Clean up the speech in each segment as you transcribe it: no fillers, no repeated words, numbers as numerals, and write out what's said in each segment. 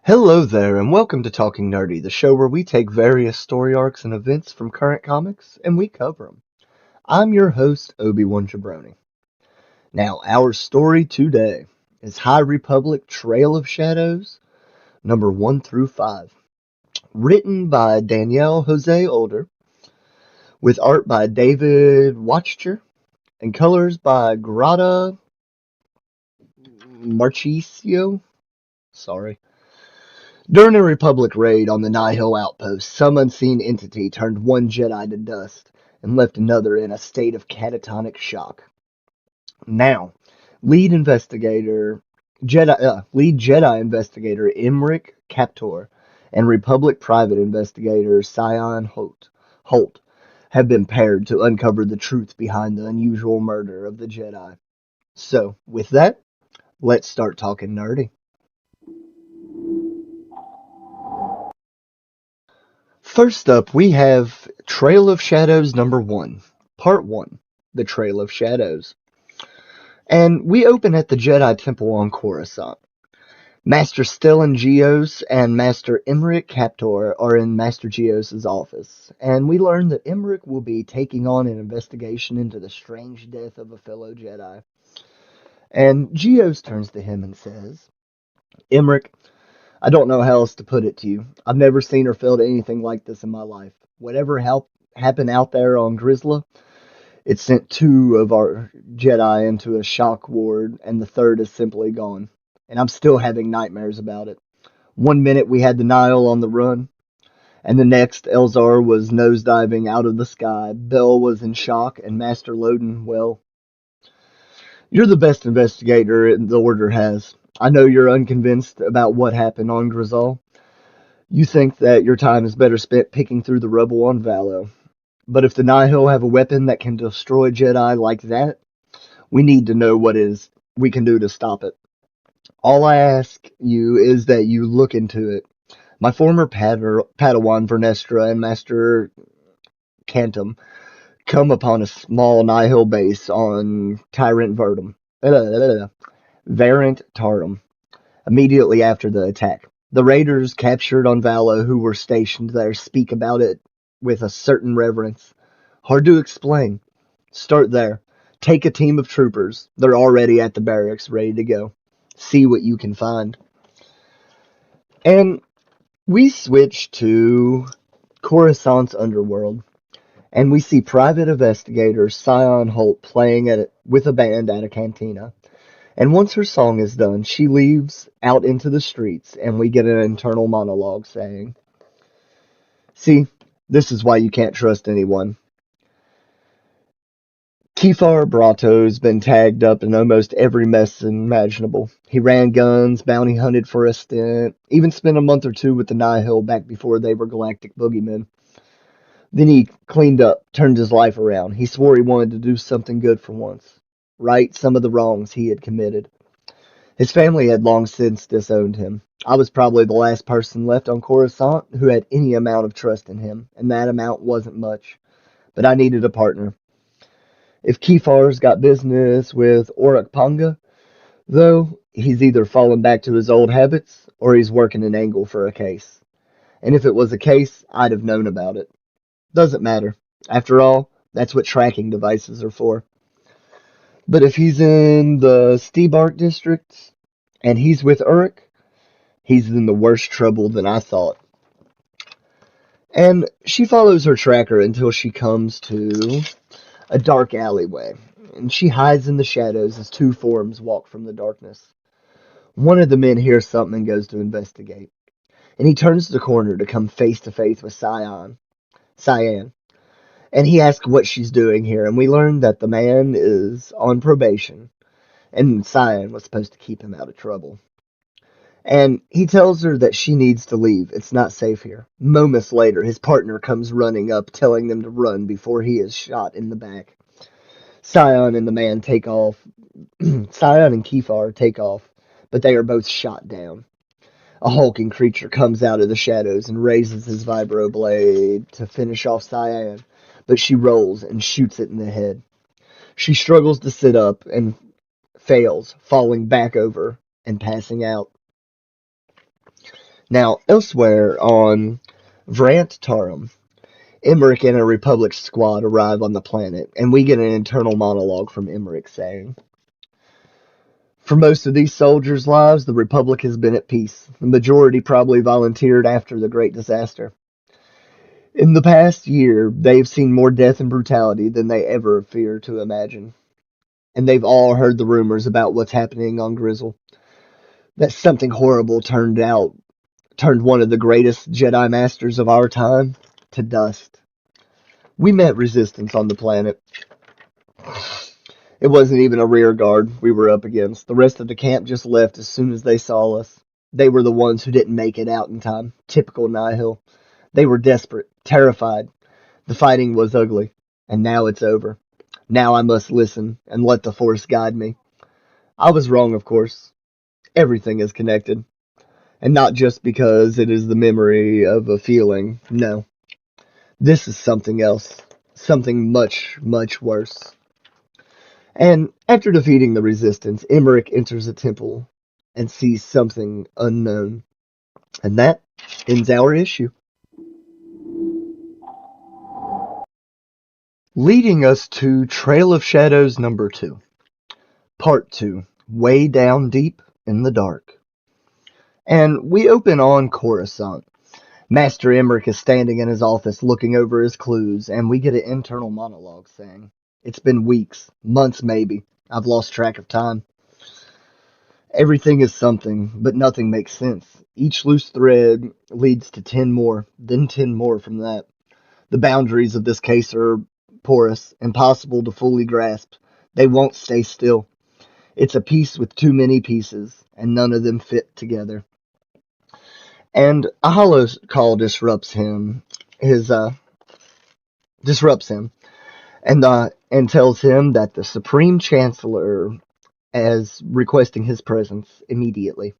Hello there, and welcome to Talking Nerdy, the show where we take various story arcs and events from current comics and we cover them. I'm your host, Obi-Wan Jabroni. Now, our story today is High Republic Trail of Shadows, number 1 through 5. Written by Danielle Jose Older, with art by David Watcher, and colors by Grata Marchisio. Sorry. During a Republic raid on the Nihil outpost, some unseen entity turned one Jedi to dust and left another in a state of catatonic shock. Now, lead Jedi investigator Emmerick Caphtor and Republic private investigator Sian Holt have been paired to uncover the truth behind the unusual murder of the Jedi. So, with that, let's start talking nerdy. First up, we have Trail of Shadows number 1, Part 1, The Trail of Shadows. And we open at the Jedi Temple on Coruscant. Master Stellan Gios and Master Emmerick Caphtor are in Master Gios' office, and we learn that Emmerick will be taking on an investigation into the strange death of a fellow Jedi. And Gios turns to him and says, Emmerick, I don't know how else to put it to you. I've never seen or felt anything like this in my life. Whatever happened out there on Grisla, it sent two of our Jedi into a shock ward, and the third is simply gone. And I'm still having nightmares about it. One minute we had the Nihil on the run, and the next Elzar was nosediving out of the sky. Bell was in shock, and Master Loden, well, you're the best investigator the Order has. I know you're unconvinced about what happened on Grisal. You think that your time is better spent picking through the rubble on Valo. But if the Nihil have a weapon that can destroy Jedi like that, we need to know what we can do to stop it. All I ask you is that you look into it. My former Padawan Vernestra and Master Cantum come upon a small Nihil base on Varant Tarum immediately after the attack. The raiders captured on Valo who were stationed there speak about it with a certain reverence. Hard to explain. Start there. Take a team of troopers. They're already at the barracks, ready to go. See what you can find. And we switch to Coruscant's underworld, and we see private investigator Sian Holt playing with a band at a cantina. And once her song is done, she leaves out into the streets, and we get an internal monologue saying, See, this is why you can't trust anyone. Kefar Brato's been tagged up in almost every mess imaginable. He ran guns, bounty hunted for a stint, even spent a month or two with the Nihil back before they were galactic boogeymen. Then he cleaned up, turned his life around. He swore he wanted to do something good for once, right some of the wrongs he had committed. His family had long since disowned him. I was probably the last person left on Coruscant who had any amount of trust in him, and that amount wasn't much. But I needed a partner. If Kefar's got business with Orakpanga, though, he's either fallen back to his old habits or he's working an angle for a case. And if it was a case, I'd have known about it. Doesn't matter. After all, that's what tracking devices are for. But if he's in the Stebark district and he's with Uruk, he's in the worse trouble than I thought. And she follows her tracker until she comes to a dark alleyway, and she hides in the shadows as two forms walk from the darkness. One of the men hears something and goes to investigate, and he turns the corner to come face to face with Cyan, and he asks what she's doing here, and we learn that the man is on probation, and Cyan was supposed to keep him out of trouble. And he tells her that she needs to leave. It's not safe here. Moments later, his partner comes running up, telling them to run before he is shot in the back. Sion and the man take off. Sion and Kefar take off, but they are both shot down. A hulking creature comes out of the shadows and raises his vibro blade to finish off Cyan, but she rolls and shoots it in the head. She struggles to sit up and fails, falling back over and passing out. Now, elsewhere on Vrant Tarum, Emmerick and a Republic squad arrive on the planet, and we get an internal monologue from Emmerick saying, "For most of these soldiers' lives, the Republic has been at peace. The majority probably volunteered after the Great Disaster. In the past year, they've seen more death and brutality than they ever feared to imagine. And they've all heard the rumors about what's happening on Grizzle. That something horrible turned one of the greatest Jedi Masters of our time to dust. We met resistance on the planet. It wasn't even a rear guard we were up against. The rest of the camp just left as soon as they saw us. They were the ones who didn't make it out in time. Typical Nihil. They were desperate, terrified. The fighting was ugly, and now it's over. Now I must listen and let the Force guide me. I was wrong, of course. Everything is connected. And not just because it is the memory of a feeling. No. This is something else. Something much, much worse." And after defeating the resistance, Emmerick enters a temple and sees something unknown. And that ends our issue. Leading us to Trail of Shadows number 2. Part 2. Way Down Deep in the Dark. And we open on Coruscant. Master Emmerick is standing in his office looking over his clues, and we get an internal monologue saying, "It's been weeks, months maybe. I've lost track of time. Everything is something, but nothing makes sense. Each loose thread leads to 10 more, then 10 more from that. The boundaries of this case are porous, impossible to fully grasp. They won't stay still. It's a piece with too many pieces, and none of them fit together." And a hollow call his disrupts him, and tells him that the Supreme Chancellor is requesting his presence immediately.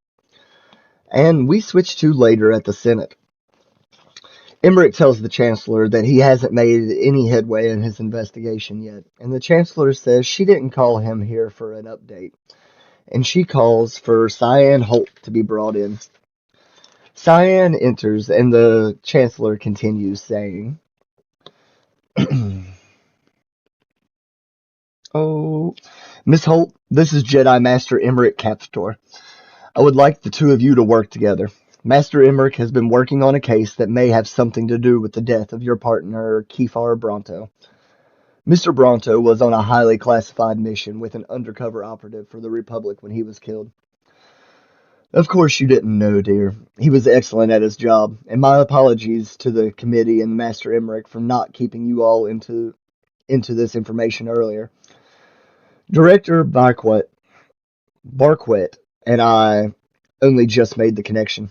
And we switch to later at the Senate. Emmerick tells the Chancellor that he hasn't made any headway in his investigation yet, and the Chancellor says she didn't call him here for an update, and she calls for Sian Holt to be brought in. Sian enters, and the Chancellor continues, saying, "Oh, Miss Holt, this is Jedi Master Emmerick Caphtor. I would like the two of you to work together. Master Emmerick has been working on a case that may have something to do with the death of your partner, Kefar Bronto. Mr. Bronto was on a highly classified mission with an undercover operative for the Republic when he was killed. Of course you didn't know, dear. He was excellent at his job, and my apologies to the committee and Master Emmerick for not keeping you all into this information earlier. Director Barquet and I only just made the connection.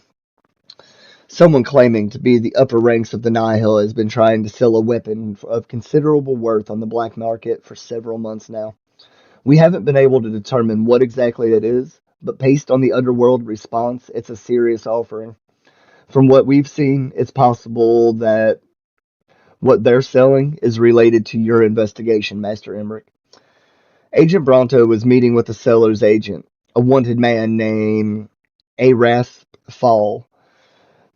Someone claiming to be the upper ranks of the Nihil has been trying to sell a weapon of considerable worth on the black market for several months now. We haven't been able to determine what exactly it is, but based on the underworld response, it's a serious offering. From what we've seen, it's possible that what they're selling is related to your investigation, Master Emmerick. Agent Bronto was meeting with the seller's agent, a wanted man named Arath Fall.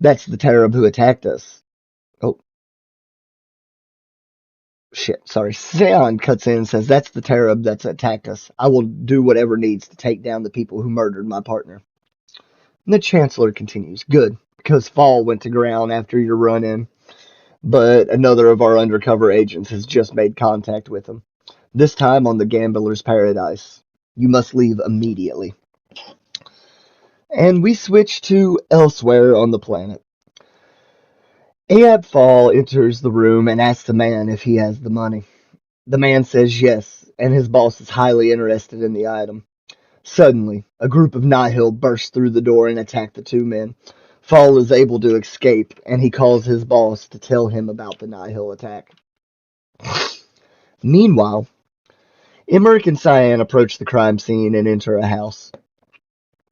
That's the Terrab who attacked us." Oh, shit, sorry. Sian cuts in and says, "That's the Terrab that's attacked us. I will do whatever needs to take down the people who murdered my partner." And the Chancellor continues, "Good, because Fall went to ground after your run-in, but another of our undercover agents has just made contact with him. This time on the Gambler's Paradise. You must leave immediately." And we switch to elsewhere on the planet. Ahab Fall enters the room and asks the man if he has the money. The man says yes, and his boss is highly interested in the item. Suddenly, a group of Nihil bursts through the door and attack the two men. Fall is able to escape, and he calls his boss to tell him about the Nihil attack. Meanwhile, Emmerick and Sian approach the crime scene and enter a house.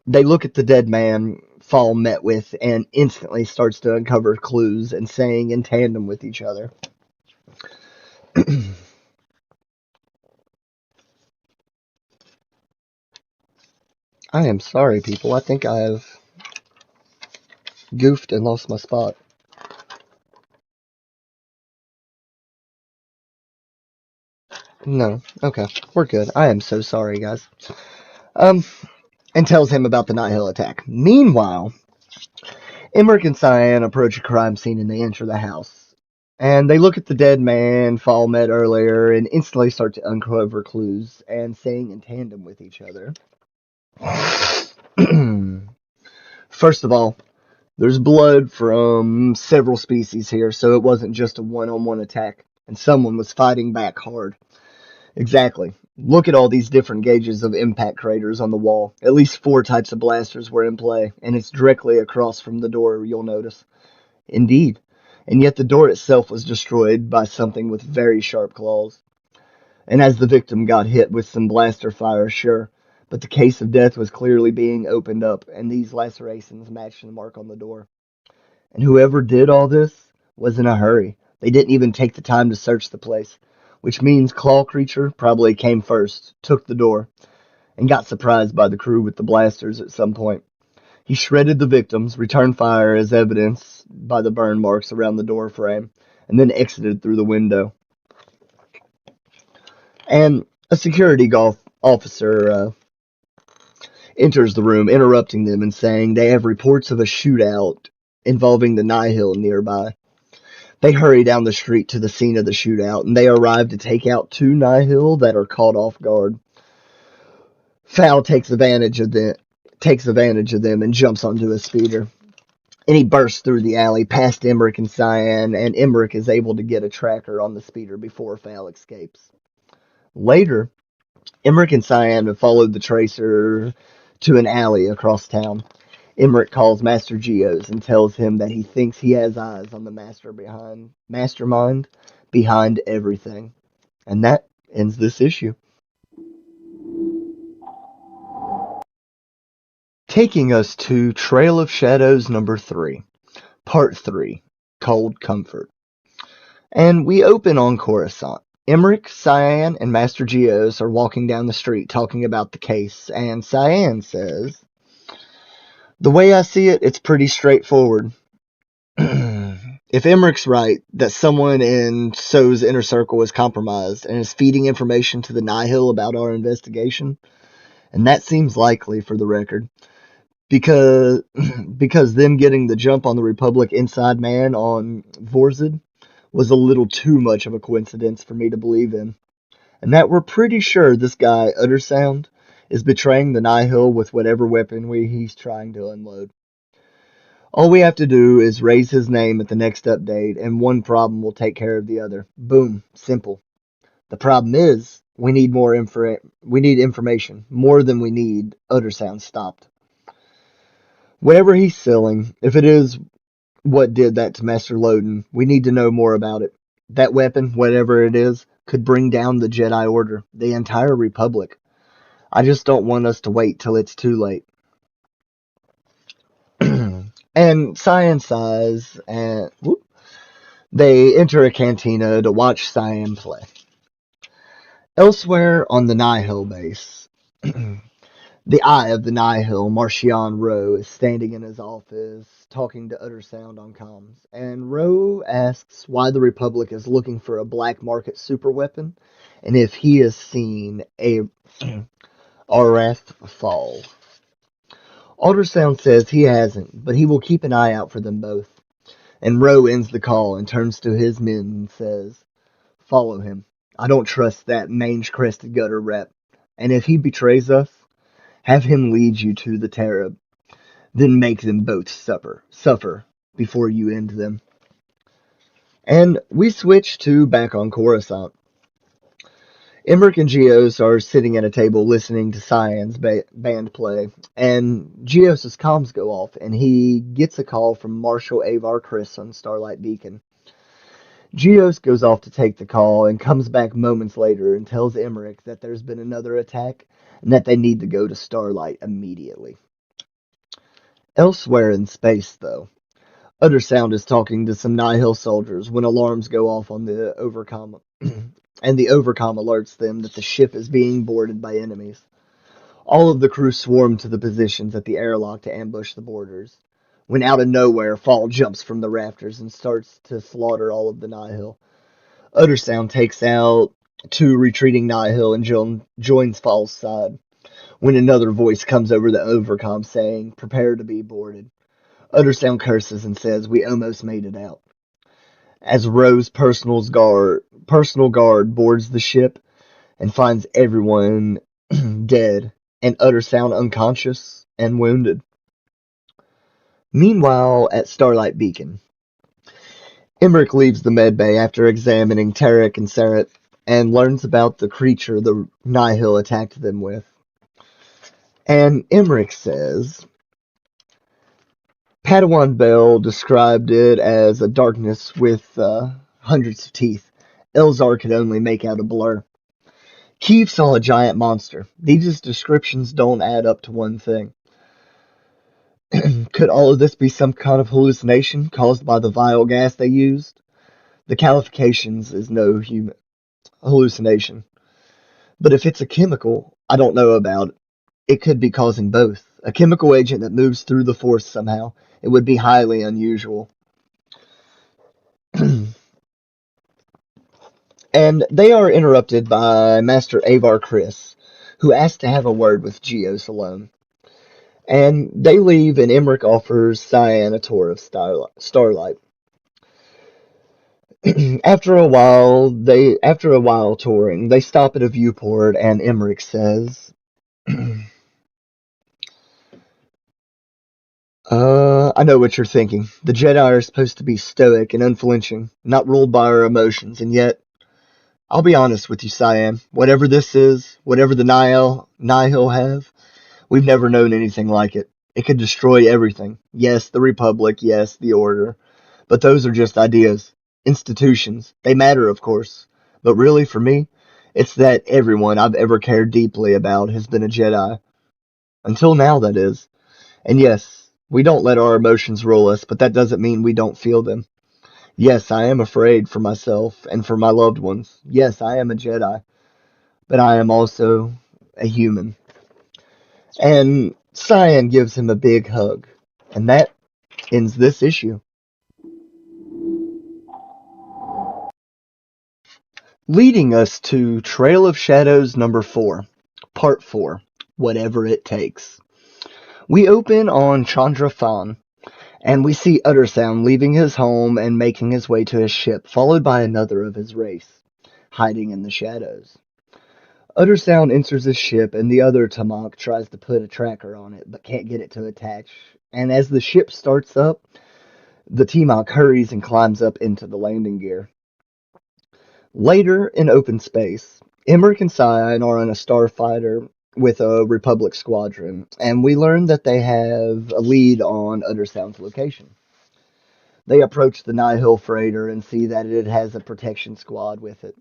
They look at the dead man Fall met with and instantly starts to uncover clues and saying in tandem with each other. I am sorry, people. I think I have Goofed and lost my spot. No. Okay. We're good. I am so sorry, guys. Um, and tells him about the Nihil attack. Meanwhile, Emmerick and Sian approach a crime scene and they enter the house. And they look at the dead man Fall met earlier and instantly start to uncover clues and sing in tandem with each other. First of all, there's blood from several species here, so it wasn't just a one-on-one attack, and someone was fighting back hard. Exactly. Look at all these different gauges of impact craters on the wall. At least 4 types of blasters were in play, and it's directly across from the door, you'll notice. Indeed. And yet the door itself was destroyed by something with very sharp claws. And as the victim got hit with some blaster fire, sure, but the case of death was clearly being opened up, and these lacerations matched the mark on the door. And whoever did all this was in a hurry. They didn't even take the time to search the place, which means Claw Creature probably came first, took the door, and got surprised by the crew with the blasters at some point. He shredded the victims, returned fire as evidence by the burn marks around the door frame, and then exited through the window. And a security officer enters the room, interrupting them and saying they have reports of a shootout involving the Nihil nearby. They hurry down the street to the scene of the shootout, and they arrive to take out 2 Nihil that are caught off guard. Fowl takes advantage of them and jumps onto a speeder. And he bursts through the alley past Emmerick and Sian, and Emmerick is able to get a tracker on the speeder before Fowl escapes. Later, Emmerick and Sian have followed the tracer to an alley across town. Emmerick calls Master Geos and tells him that he thinks he has eyes on the mastermind behind everything. And that ends this issue. Taking us to Trail of Shadows number 3, Part 3, Cold Comfort. And we open on Coruscant. Emmerick, Sian, and Master Geos are walking down the street talking about the case, and Sian says, "The way I see it, it's pretty straightforward. If Emmerick's right, that someone in So's inner circle is compromised and is feeding information to the Nihil about our investigation, and that seems likely for the record, because because them getting the jump on the Republic inside man on Vorzid was a little too much of a coincidence for me to believe in, and that we're pretty sure this guy, Uttersound, is betraying the Nihil with whatever weapon he's trying to unload. All we have to do is raise his name at the next update, and one problem will take care of the other. Boom. Simple. The problem is, we need information. More than we need Uttersound stopped. Whatever he's selling, if it is what did that to Master Loden, we need to know more about it. That weapon, whatever it is, could bring down the Jedi Order, the entire Republic. I just don't want us to wait till it's too late." And Cyan sighs, and they enter a cantina to watch Cyan play. Elsewhere on the Nihil base, the eye of the Nihil, Marcion Rowe, is standing in his office talking to Uttersound on comms. And Rowe asks why the Republic is looking for a black market superweapon and if he has seen a Arath fall. Ultrasound says he hasn't, but he will keep an eye out for them both. And Rowe ends the call and turns to his men and says, "Follow him. I don't trust that mange-crested gutter rep. And if he betrays us, have him lead you to the Terrab. Then make them both suffer before you end them." And we switch to back on Coruscant. Emmerick and Geos are sitting at a table listening to Cyan's band play, and Geos' comms go off, and he gets a call from Marshal Avar Chris on Starlight Beacon. Geos goes off to take the call and comes back moments later and tells Emmerick that there's been another attack and that they need to go to Starlight immediately. Elsewhere in space, though, Uttersound is talking to some Nihil soldiers when alarms go off on the overcom, and the overcom alerts them that the ship is being boarded by enemies. All of the crew swarm to the positions at the airlock to ambush the boarders. when out of nowhere, Fall jumps from the rafters and starts to slaughter all of the Nihil. Uttersound takes out two retreating Nihil and joins Fall's side, when another voice comes over the overcom saying, "Prepare to be boarded." Uttersound curses and says, "We almost made it out." As Rose's personal guard boards the ship and finds everyone dead and Uttersound unconscious and wounded. Meanwhile, at Starlight Beacon, Emmerick leaves the medbay after examining Tarek and Sarat and learns about the creature the Nihil attacked them with. And Emmerick says, Padawan Bell described it as a darkness with hundreds of teeth. Elzar could only make out a blur. Keeve saw a giant monster. These descriptions don't add up to one thing. Could all of this be some kind of hallucination caused by the vile gas they used? The Califications is no human hallucination. But if it's a chemical, I don't know about it. It could be causing both. A chemical agent that moves through the Force somehow. It would be highly unusual. And they are interrupted by Master Avar Kriss, who asks to have a word with Geos alone. And they leave, and Emmerick offers Sian a tour of Starlight. After a while touring, they stop at a viewport, and Emmerick says, I know what you're thinking. The Jedi are supposed to be stoic and unflinching, not ruled by our emotions, and yet, I'll be honest with you, Sian. Whatever this is, whatever the Nihil have, we've never known anything like it. It could destroy everything. Yes, the Republic, yes, the Order. But those are just ideas. Institutions. They matter, of course. But really, for me, it's that everyone I've ever cared deeply about has been a Jedi. Until now, that is. And yes, we don't let our emotions rule us, but that doesn't mean we don't feel them. Yes, I am afraid for myself and for my loved ones. Yes, I am a Jedi. But I am also a human. And Sian gives him a big hug. And that ends this issue. Leading us to Trail of Shadows number 4, Part 4, Whatever It Takes. We open on Chandra Fan, and we see Uttersound leaving his home and making his way to his ship, followed by another of his race, hiding in the shadows. Uttersound enters his ship, and the other Tamak tries to put a tracker on it, but can't get it to attach. And as the ship starts up, the Tamak hurries and climbs up into the landing gear. Later, in open space, Emmerick and Sian are on a starfighter with a Republic squadron, and we learn that they have a lead on Uttersound's location. They approach the Nihil freighter and see that it has a protection squad with it,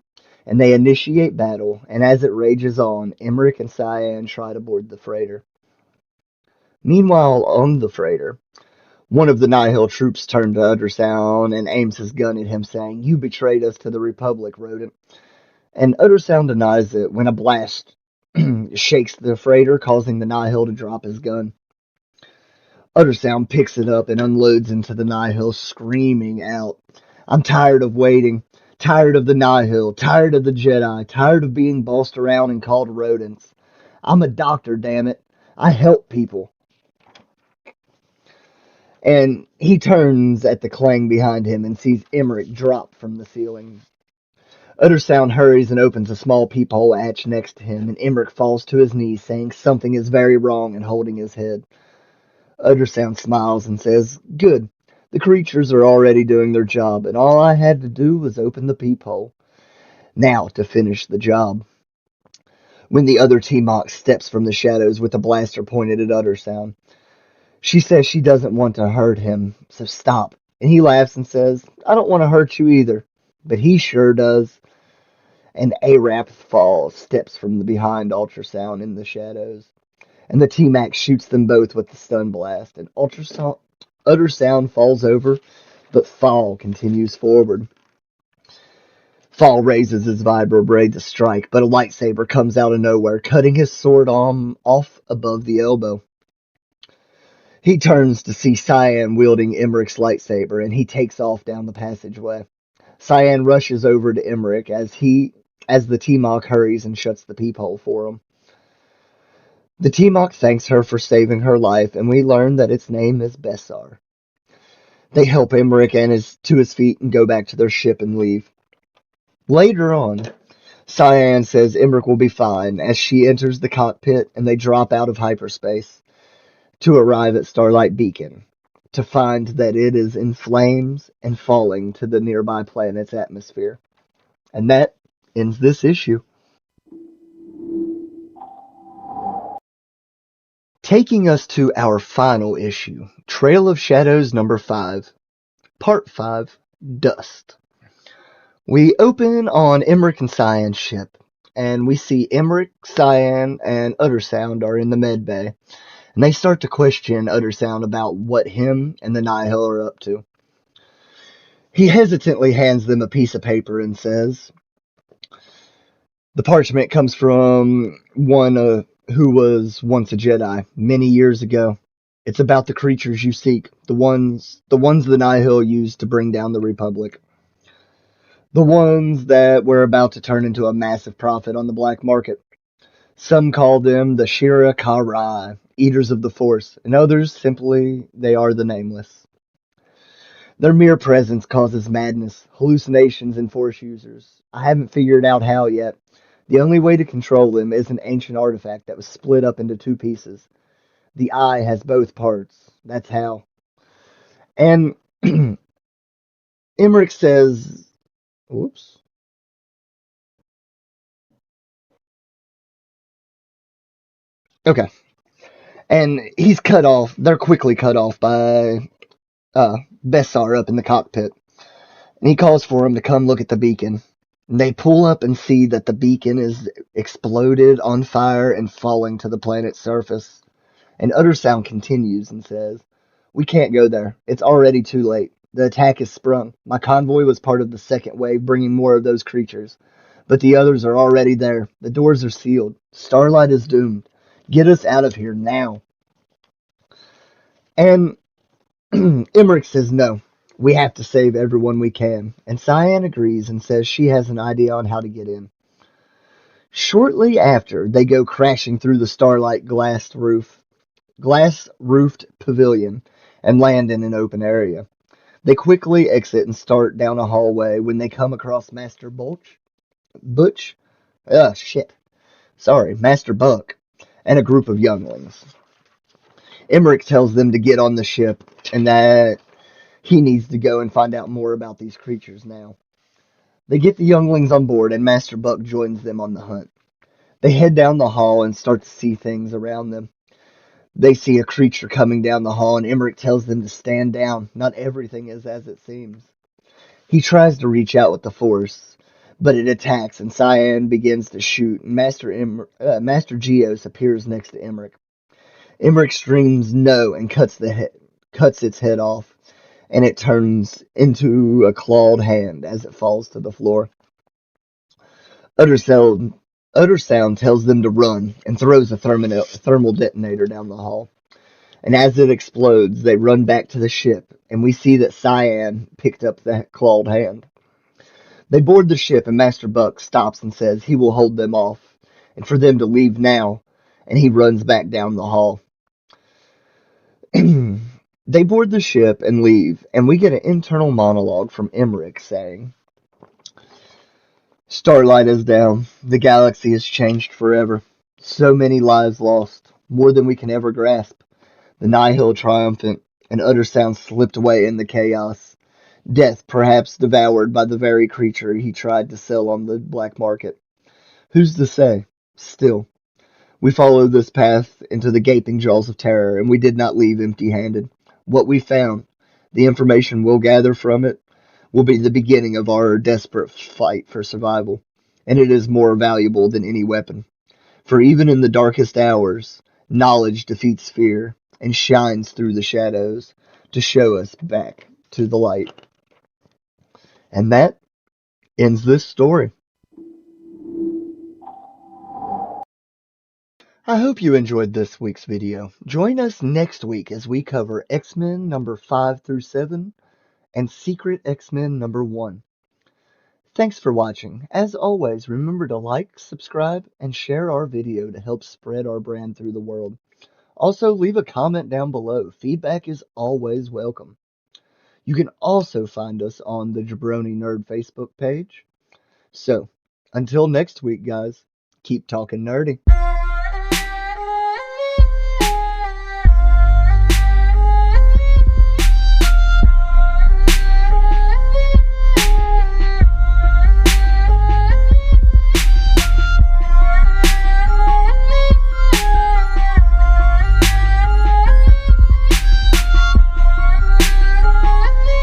and they initiate battle, and as it rages on, Emmerick and Sian try to board the freighter. Meanwhile, on the freighter, one of the Nihil troops turns to Uttersound and aims his gun at him, saying, "You betrayed us to the Republic, rodent." And Uttersound denies it when a blast shakes the freighter, causing the Nihil to drop his gun. Uttersound picks it up and unloads into the Nihil, screaming out, "I'm tired of waiting, tired of the Nihil, tired of the Jedi, tired of being bossed around and called rodents. I'm a doctor, damn it. I help people." And he turns at the clang behind him and sees Emmerick drop from the ceiling. Uttersound hurries and opens a small peephole hatch next to him, and Emmerick falls to his knees, saying something is very wrong and holding his head. Uttersound smiles and says, "Good. The creatures are already doing their job, and all I had to do was open the peephole. Now to finish the job." When the other T-Mox steps from the shadows with a blaster pointed at Uttersound, she says she doesn't want to hurt him, so stop. And he laughs and says, "I don't want to hurt you either, but he sure does." And Arap Fall steps from behind Ultrasound in the shadows, and the T-Max shoots them both with the stun blast, and Uttersound falls over, but Fall continues forward. Fall raises his vibroblade to strike, but a lightsaber comes out of nowhere, cutting his sword arm off above the elbow. He turns to see Sian wielding Emmerick's lightsaber, and he takes off down the passageway. Sian rushes over to Emmerick as the T-Mach hurries and shuts the peephole for him. The T-Mach thanks her for saving her life, and we learn that its name is Bessar. They help Emmerick to his feet and go back to their ship and leave. Later on, Sian says Emmerick will be fine as she enters the cockpit and they drop out of hyperspace to arrive at Starlight Beacon to find that it is in flames and falling to the nearby planet's atmosphere. And that ends this issue. Taking us to our final issue, Trail of Shadows number 5, Part 5, Dust. We open on Emmerick and Sian's ship, and we see Emmerick, Sian, and Uttersound are in the med bay, and they start to question Uttersound about what him and the Nihil are up to. He hesitantly hands them a piece of paper and says, "The parchment comes from one who was once a Jedi, many years ago. It's about the creatures you seek, the ones the Nihil used to bring down the Republic. The ones that were about to turn into a massive profit on the black market. Some call them the Shira Kara, Eaters of the Force, and others simply they are the Nameless. Their mere presence causes madness, hallucinations in Force users. I haven't figured out how yet. The only way to control them is an ancient artifact that was split up into two pieces. The eye has both parts. That's how." And Emmerick says, "Whoops. Okay." And he's cut off. They're quickly cut off by Bessar up in the cockpit. And he calls for him to come look at the beacon. And they pull up and see that the beacon is exploded, on fire, and falling to the planet's surface. And Uttersound continues and says, "We can't go there. It's already too late. The attack is sprung. My convoy was part of the second wave, bringing more of those creatures. But the others are already there. The doors are sealed. Starlight is doomed. Get us out of here now." And Emmerick says no. We have to save everyone we can. And Sian agrees and says she has an idea on how to get in. Shortly after, they go crashing through the Starlight glass-roofed pavilion and land in an open area. They quickly exit and start down a hallway when they come across Master Butch? Shit. Sorry, Master Buck, and a group of younglings. Emmerick tells them to get on the ship and that he needs to go and find out more about these creatures now. They get the younglings on board and Master Buck joins them on the hunt. They head down the hall and start to see things around them. They see a creature coming down the hall and Emmerick tells them to stand down. Not everything is as it seems. He tries to reach out with the Force, but it attacks and Sian begins to shoot and Master Geos appears next to Emmerick. Emmerick screams no and cuts its head off, and it turns into a clawed hand as it falls to the floor. Uttersound tells them to run and throws a thermal detonator down the hall. And as it explodes, they run back to the ship, and we see that Sian picked up the clawed hand. They board the ship, and Master Buck stops and says he will hold them off, and for them to leave now, and he runs back down the hall. They board the ship and leave, and we get an internal monologue from Emmerick saying, "Starlight is down. The galaxy has changed forever. So many lives lost, more than we can ever grasp. The Nihil triumphant, and Uttersound slipped away in the chaos. Death perhaps devoured by the very creature he tried to sell on the black market. Who's to say? Still, we followed this path into the gaping jaws of terror, and we did not leave empty-handed. What we found, the information we'll gather from it, will be the beginning of our desperate fight for survival, and it is more valuable than any weapon. For even in the darkest hours, knowledge defeats fear and shines through the shadows to show us back to the light." And that ends this story. I hope you enjoyed this week's video. Join us next week as we cover X-Men number 5 through 7 and Secret X-Men number 1. Thanks for watching. As always, remember to like, subscribe, and share our video to help spread our brand through the world. Also, leave a comment down below. Feedback is always welcome. You can also find us on the Jabroni Nerd Facebook page. So, until next week, guys, keep talking nerdy.